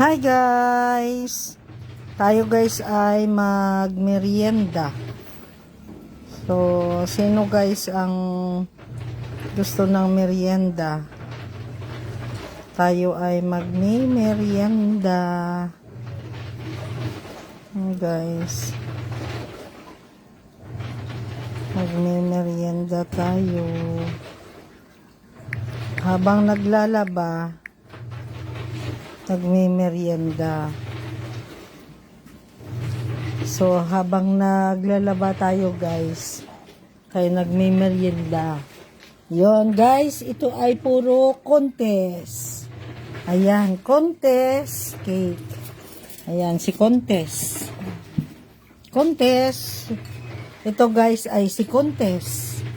Hi guys! Tayo guys ay magmerienda. So, sino guys ang gusto ng merienda? Tayo ay magmerienda. Guys. Magmerienda tayo. Habang naglalaba, nagme-merienda. So, habang naglalaba tayo guys, kaya nagme-merienda. Yon guys, ito ay puro contest. Ayan, contest cake. Ayan, si contest. Contest. Ito guys ay si contest.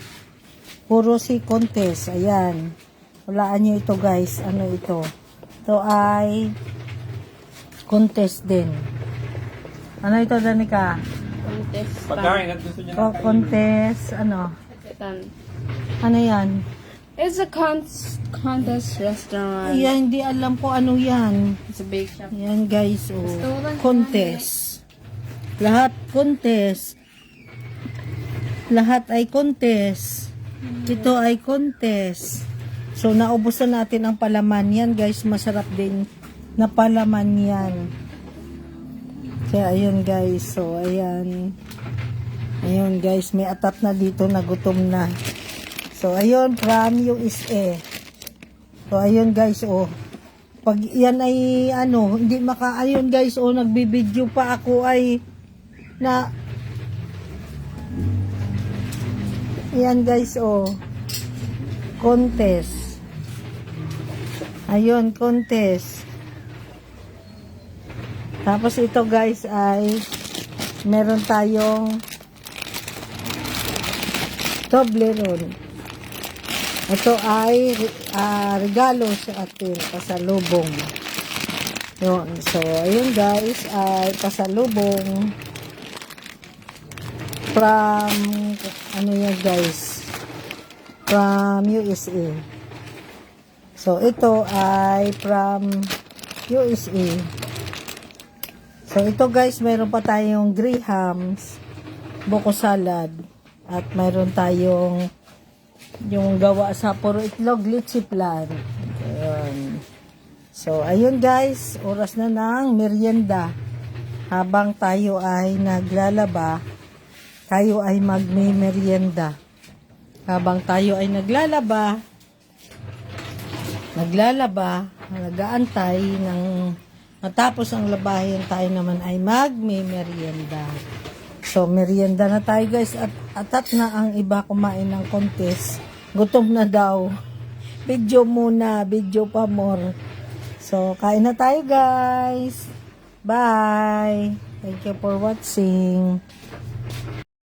Puro si contest. Ayan. Walaan nyo ito guys. Ano ito? Ito ay contest din. Ano ito, Danica? Contest. Pagkain at gusto niya Oh, contest. Ano? Ano yan? It's a contest restaurant. Ayan, hindi alam ko ano yan. It's a bake shop. Ayan guys, oh. Stolen Contest. Lahat contest. Lahat ay contest. Ito ay contest. So, naubos na natin ang palaman yan, guys. Masarap din na palaman yan. Kaya, ayun, guys. So, ayan. Ayun, guys. May atap na dito na gutom na. So, ayun, from USA. So, ayun, guys, oh. Pag yan ay, ano, hindi ayun, guys, oh, nagbibideo pa ako ay, yan, guys, oh. Contest. Ayun, contest. Tapos ito guys ay meron tayong Toblerone. Ito ay regalo sa atin, pasalubong. Yun. So, ayun guys ay pasalubong from ano yan guys, from USA. So, ito ay from USA. So, ito guys, mayroon pa tayong grahams, buko salad, at mayroon tayong yung gawa sa puro itlog, litchi plan. Ayun. So, ayun guys, oras na ng merienda. Habang tayo ay naglalaba, tayo ay magme-merienda. Habang tayo ay naglalaba, nag-aantay ng matapos ang labahin, tayo naman ay magme-merienda. So, merienda na tayo guys, at atat na ang iba kumain ng contest. Gutom na daw. Video muna, video pa more. So, kain na tayo guys. Bye! Thank you for watching.